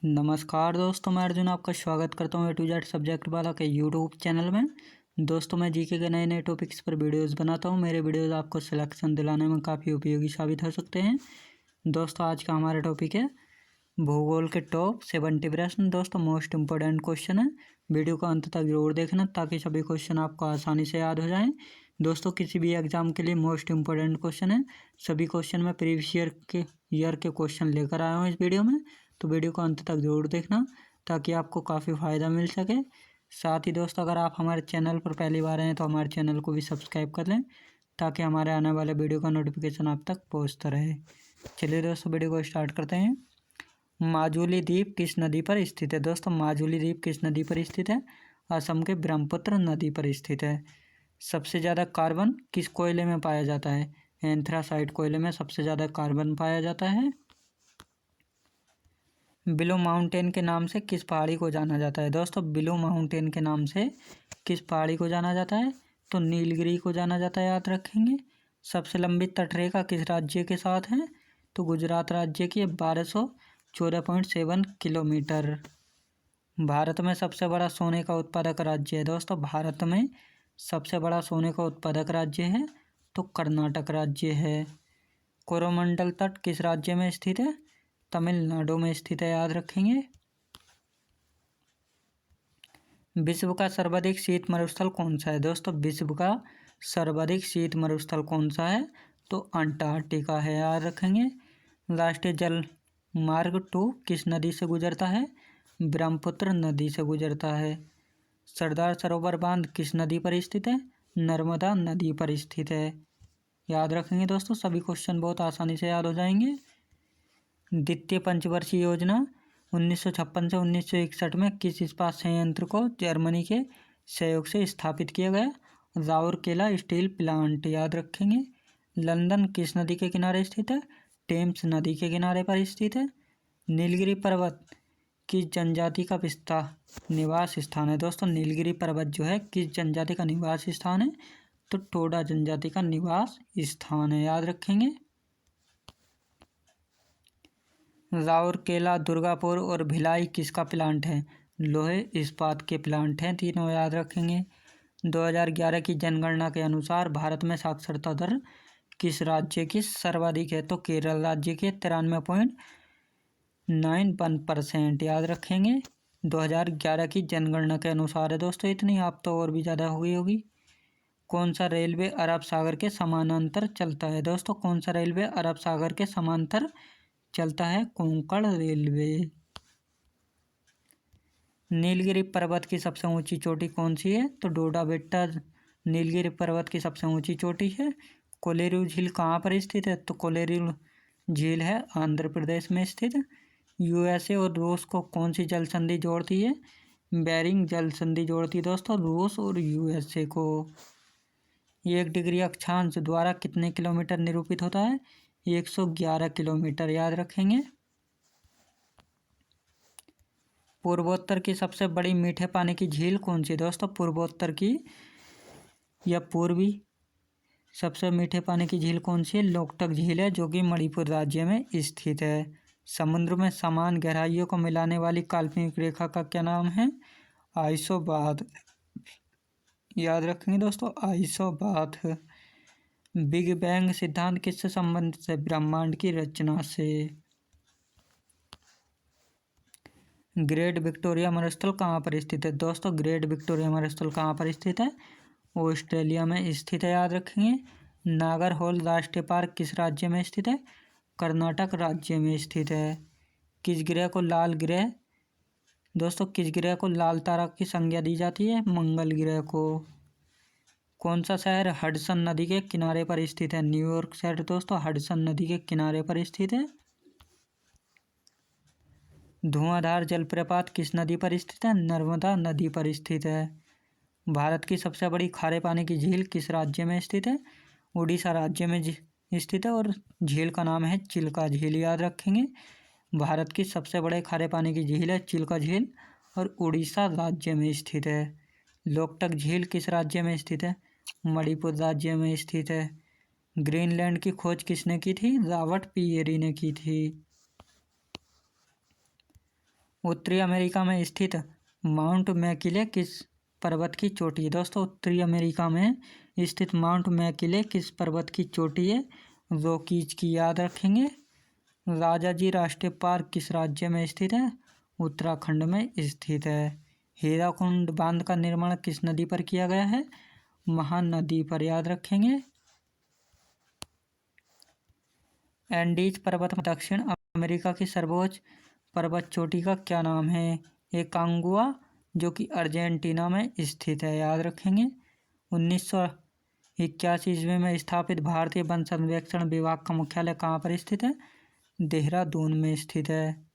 नमस्कार दोस्तों, मैं अर्जुन आपका स्वागत करता हूँ A to Z सब्जेक्ट वाला के यूट्यूब चैनल में। दोस्तों, मैं जीके के नए नए टॉपिक्स पर वीडियोस बनाता हूँ। मेरे वीडियोस आपको सिलेक्शन दिलाने में काफ़ी उपयोगी साबित हो सकते हैं। दोस्तों, आज का हमारा टॉपिक है भूगोल के टॉप 70 प्रश्न। दोस्तों, मोस्ट इम्पोर्टेंट क्वेश्चन है। वीडियो को अंत तक जरूर देखना ताकि सभी क्वेश्चन आपको आसानी से याद हो जाएँ। दोस्तों, किसी भी एग्जाम के लिए मोस्ट इम्पोर्टेंट क्वेश्चन है। सभी क्वेश्चन में प्रीवियस ईयर के क्वेश्चन लेकर आया हूँ इस वीडियो में, तो वीडियो को अंत तक जरूर देखना ताकि आपको काफ़ी फ़ायदा मिल सके। साथ ही दोस्तों, अगर आप हमारे चैनल पर पहली बार आए तो हमारे चैनल को भी सब्सक्राइब कर लें ताकि हमारे आने वाले वीडियो का नोटिफिकेशन आप तक पहुंचता रहे। चलिए दोस्तों, वीडियो को स्टार्ट करते हैं। माजुली द्वीप किस नदी पर स्थित है? दोस्तों, माजुली द्वीप किस नदी पर स्थित है? असम के ब्रह्मपुत्र नदी पर स्थित है। सबसे ज़्यादा कार्बन किस कोयले में पाया जाता है? एंथ्रासाइट कोयले में सबसे ज़्यादा कार्बन पाया जाता है। बिलो माउंटेन के नाम से किस पहाड़ी को जाना जाता है? दोस्तों, बिलो माउंटेन के नाम से किस पहाड़ी को जाना जाता है? तो नीलगिरी को जाना जाता है, याद रखेंगे। सबसे लंबी तटरेखा किस राज्य के साथ है? तो गुजरात राज्य की 1214.7 किलोमीटर। भारत में सबसे बड़ा सोने का उत्पादक राज्य है? दोस्तों, भारत में सबसे बड़ा सोने का उत्पादक राज्य है तो कर्नाटक राज्य है। कोरोमंडल तट किस राज्य में स्थित है? तमिलनाडु में स्थित है, याद रखेंगे। विश्व का सर्वाधिक शीत मरुस्थल कौन सा है? दोस्तों, विश्व का सर्वाधिक शीत मरुस्थल कौन सा है? तो अंटार्कटिका है, याद रखेंगे। राष्ट्रीय जल मार्ग 2 किस नदी से गुजरता है? ब्रह्मपुत्र नदी से गुजरता है। सरदार सरोवर बांध किस नदी पर स्थित है? नर्मदा नदी पर स्थित है, याद रखेंगे। दोस्तों, सभी क्वेश्चन बहुत आसानी से याद हो जाएंगे। द्वितीय पंचवर्षीय योजना 1956 से 1961 में किस इस्पात संयंत्र को जर्मनी के सहयोग से स्थापित किया गया? राउरकेला स्टील प्लांट, याद रखेंगे। लंदन किस नदी के किनारे स्थित है? टेम्स नदी के किनारे पर स्थित है। नीलगिरी पर्वत किस जनजाति का निवास स्थान है? दोस्तों, नीलगिरी पर्वत जो है किस जनजाति का निवास स्थान है? तो टोडा जनजाति का निवास स्थान है, याद रखेंगे। राउरकेला, दुर्गापुर और भिलाई किसका प्लांट है? लोहे इस्पात के प्लांट हैं तीनों, याद रखेंगे। 2011 की जनगणना के अनुसार भारत में साक्षरता दर किस राज्य की सर्वाधिक है? तो केरल राज्य के 93.91%, याद रखेंगे। 2011 की जनगणना के अनुसार है दोस्तों, इतनी। आप तो और भी ज़्यादा हो गई होगी। कौन सा रेलवे अरब सागर के समानांतर चलता है? दोस्तों, कौन सा रेलवे अरब सागर के समांतर चलता है? कोंकण रेलवे। नीलगिरी पर्वत की सबसे ऊंची चोटी कौन सी है? तो डोडा बेट्टा नीलगिरी पर्वत की सबसे ऊंची चोटी है। कोलेरू झील कहाँ पर स्थित है? तो कोलेरू झील है आंध्र प्रदेश में स्थित। यूएसए और रूस को कौन सी जल संधि जोड़ती है? बेरिंग जल संधि जोड़ती है दोस्तों रूस और यूएसए को। 1 डिग्री अक्षांश द्वारा कितने किलोमीटर निरूपित होता है? 111 किलोमीटर, याद रखेंगे। पूर्वोत्तर की सबसे बड़ी मीठे पानी की झील कौन सी है? दोस्तों, पूर्वोत्तर की या पूर्वी सबसे मीठे पानी की झील कौन सी है? लोकटक झील है जो कि मणिपुर राज्य में स्थित है। समुद्र में समान गहराइयों को मिलाने वाली काल्पनिक रेखा का क्या नाम है? आइसोबाथ, याद रखेंगे दोस्तों, आइसोबाथ। बिग बैंग सिद्धांत किससे संबंधित है? ब्रह्मांड की रचना से। ग्रेट विक्टोरिया मरुस्थल कहाँ पर स्थित है? दोस्तों, ग्रेट विक्टोरिया मरुस्थल कहाँ पर स्थित है? ऑस्ट्रेलिया में स्थित है, याद रखेंगे। नागरहोल राष्ट्रीय पार्क किस राज्य में स्थित है? कर्नाटक राज्य में स्थित है। किस ग्रह को लाल ग्रह दोस्तों, किस ग्रह को लाल तारा की संज्ञा दी जाती है? मंगल ग्रह को। कौन सा शहर हडसन नदी के किनारे पर स्थित है? न्यूयॉर्क शहर दोस्तों हडसन नदी के किनारे पर स्थित है। धुआंधार जलप्रपात किस नदी पर स्थित है? नर्मदा नदी पर स्थित है। भारत की सबसे बड़ी खारे पानी की झील किस राज्य में स्थित है? उड़ीसा राज्य में स्थित है और झील का नाम है चिल्का झील, याद रखेंगे। भारत की सबसे बड़े खारे पानी की झील है चिल्का झील और उड़ीसा राज्य में स्थित है। लोकटक झील किस राज्य में स्थित है? मणिपुर राज्य में स्थित है। ग्रीनलैंड की खोज किसने की थी? रॉबर्ट पियरी ने की थी। उत्तरी अमेरिका में स्थित माउंट मैकिले किस पर्वत की चोटी है? दोस्तों उत्तरी अमेरिका में स्थित माउंट मैकिले किस पर्वत की चोटी है? रॉकीज की, याद रखेंगे। राजाजी राष्ट्रीय पार्क किस राज्य में स्थित है? उत्तराखंड में स्थित है। हीराकुंड बांध का निर्माण किस नदी पर किया गया है? महानदी पर, याद रखेंगे। एंडीज पर्वत दक्षिण अमेरिका की सर्वोच्च पर्वत चोटी का क्या नाम है? एकांगुआ, जो कि अर्जेंटीना में स्थित है, याद रखेंगे। 1981 ईस्वी में स्थापित भारतीय वन सर्वेक्षण विभाग का मुख्यालय कहाँ पर स्थित है? देहरादून में स्थित है।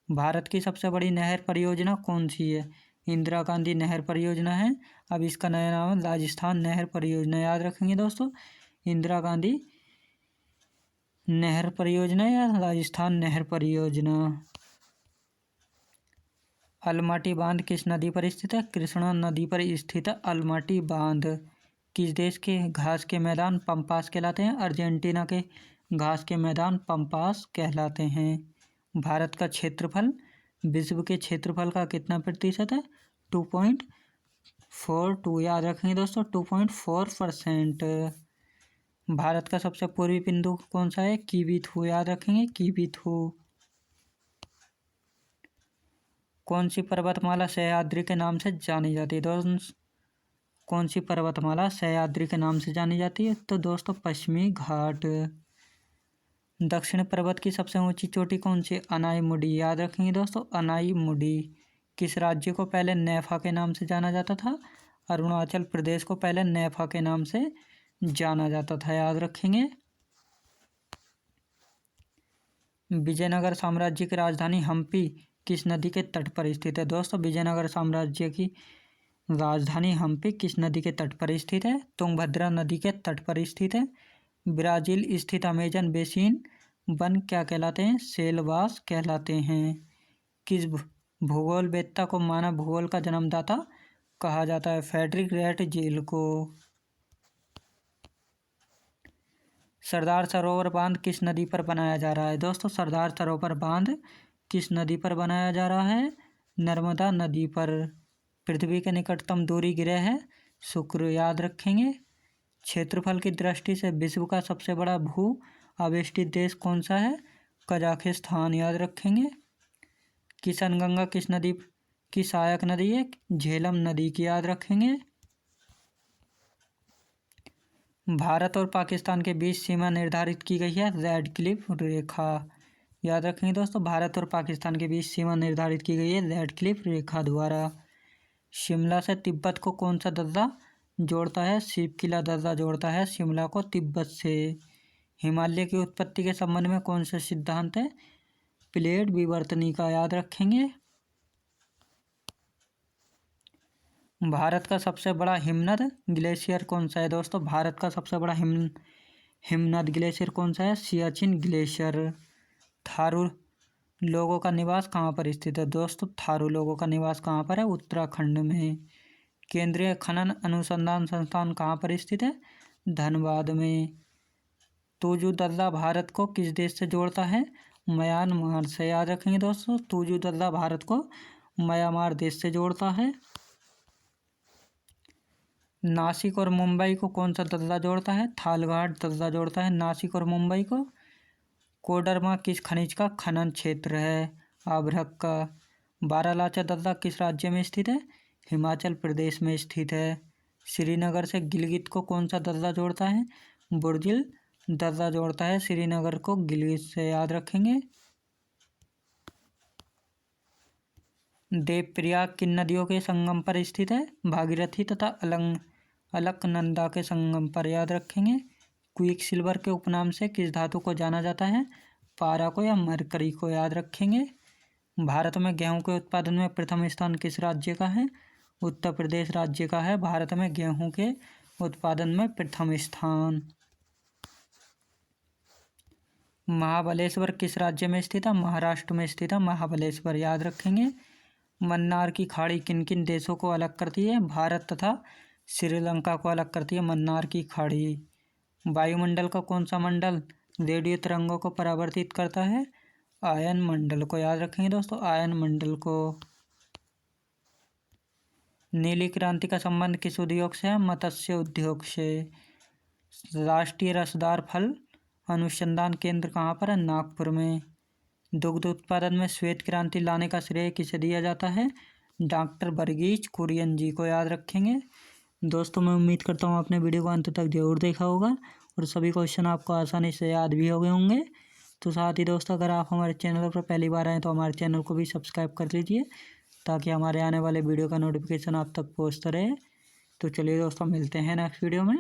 भारत की सबसे बड़ी नहर परियोजना कौन सी है? इंदिरा गांधी नहर परियोजना है। अब इसका नया नाम है राजस्थान नहर परियोजना, याद रखेंगे दोस्तों। इंदिरा गांधी नहर परियोजना या राजस्थान नहर परियोजना। अलमाटी बांध किस नदी पर स्थित है? कृष्णा नदी पर स्थित है अलमाटी बांध। किस देश के घास के मैदान पंपास कहलाते हैं? अर्जेंटीना के घास के मैदान पंपास कहलाते हैं। भारत का क्षेत्रफल विश्व के क्षेत्रफल का कितना प्रतिशत है? 2.42, याद रखेंगे दोस्तों, 2.4%। भारत का सबसे पूर्वी बिंदु कौन सा है? किबीथू, याद रखेंगे, किबीथू। कौन सी पर्वतमाला सह्याद्री के नाम से जानी जाती है? दोस्तों कौन सी पर्वतमाला सह्याद्री के नाम से जानी जाती है? तो दोस्तों पश्चिमी घाट। दक्षिण पर्वत की सबसे ऊंची चोटी कौन सी? अनाईमुडी, याद रखेंगे दोस्तों, अनाईमुडी। किस राज्य को पहले नेफा के नाम से जाना जाता था? अरुणाचल प्रदेश को पहले नेफा के नाम से जाना जाता था, याद रखेंगे। विजयनगर साम्राज्य की राजधानी हम्पी किस नदी के तट पर स्थित है? दोस्तों विजयनगर साम्राज्य की राजधानी हम्पी किस नदी के तट पर स्थित है? तुंगभद्रा नदी के तट पर स्थित है। ब्राजील स्थित अमेजन बेसिन वन क्या कहलाते हैं? सेलवास कहलाते हैं। किस भूगोलवेत्ता को मानव भूगोल का जन्मदाता कहा जाता है? फ्रेडरिक रेट जेल को। सरदार सरोवर बांध किस नदी पर बनाया जा रहा है? दोस्तों सरदार सरोवर बांध किस नदी पर बनाया जा रहा है? नर्मदा नदी पर। पृथ्वी के निकटतम दूरी ग्रह है शुक्र, याद रखेंगे। क्षेत्रफल की दृष्टि से विश्व का सबसे बड़ा भू आवेष्टित देश कौन सा है? कजाकिस्तान, याद रखेंगे। किशनगंगा किस नदी की सहायक नदी है? झेलम नदी की, याद रखेंगे। भारत और पाकिस्तान के बीच सीमा निर्धारित की गई है रेड क्लिफ रेखा, याद रखेंगे दोस्तों। भारत और पाकिस्तान के बीच सीमा निर्धारित की गई है रेड क्लिफ रेखा द्वारा। शिमला से तिब्बत को कौन सा दर्रा जोड़ता है? शिवकिला दर्रा जोड़ता है शिमला को तिब्बत से। हिमालय की उत्पत्ति के संबंध में कौन सा सिद्धांत है? प्लेट विवर्तनी का, याद रखेंगे। भारत का सबसे बड़ा हिमनद ग्लेशियर कौन सा है? दोस्तों भारत का सबसे बड़ा हिमनद ग्लेशियर कौन सा है? सियाचिन ग्लेशियर। थारू लोगों का निवास कहाँ पर स्थित है? दोस्तों थारू लोगों का निवास कहाँ पर है? उत्तराखंड में। केंद्रीय खनन अनुसंधान संस्थान कहाँ पर स्थित है? धनबाद में। तुजू दर्रा भारत को किस देश से जोड़ता है? म्यांमार से, याद रखेंगे दोस्तों। तुजू दर्रा भारत को म्यांमार देश से जोड़ता है। नासिक और मुंबई को कौन सा दर्रा जोड़ता है? थालघाट दर्रा जोड़ता है नासिक और मुंबई को। कोडरमा किस खनिज का खनन क्षेत्र है? आभ्रक का। बारालाचा दर्रा किस राज्य में स्थित है? हिमाचल प्रदेश में स्थित है। श्रीनगर से गिलगित को कौन सा दर्रा जोड़ता है? बुर्जिल दर्रा जोड़ता है श्रीनगर को गिलगित से, याद रखेंगे। देवप्रयाग किन नदियों के संगम पर स्थित है? भागीरथी तथा अलकनंदा के संगम पर, याद रखेंगे। क्विक सिल्वर के उपनाम से किस धातु को जाना जाता है? पारा को या मरकरी को, याद रखेंगे। भारत में गेहूं के उत्पादन में प्रथम स्थान किस राज्य का है? उत्तर प्रदेश राज्य का है भारत में गेहूं के उत्पादन में प्रथम स्थान। महाबलेश्वर किस राज्य में स्थित है? महाराष्ट्र में स्थित है महाबलेश्वर, याद रखेंगे। मन्नार की खाड़ी किन किन देशों को अलग करती है? भारत तथा श्रीलंका को अलग करती है मन्नार की खाड़ी। वायुमंडल का कौन सा मंडल रेडियो तरंगों को परावर्तित करता है? आयन मंडल को याद रखेंगे दोस्तों, आयन मंडल को। नीली क्रांति का संबंध किस उद्योग से है? मत्स्य उद्योग से। राष्ट्रीय रसदार फल अनुसंधान केंद्र कहाँ पर है? नागपुर में। दुग्ध उत्पादन में श्वेत क्रांति लाने का श्रेय किसे दिया जाता है? डॉक्टर वर्गीज कुरियन जी को याद रखेंगे। दोस्तों मैं उम्मीद करता हूँ आपने वीडियो को अंत तक जरूर देखा होगा और सभी क्वेश्चन आपको आसानी से याद भी हो गए होंगे। तो साथ ही दोस्तों अगर आप हमारे चैनल पर पहली बार आए तो हमारे चैनल को भी सब्सक्राइब कर लीजिए ताकि हमारे आने वाले वीडियो का नोटिफिकेशन आप तक पहुँचता रहे। तो चलिए दोस्तों मिलते हैं नेक्स्ट वीडियो में।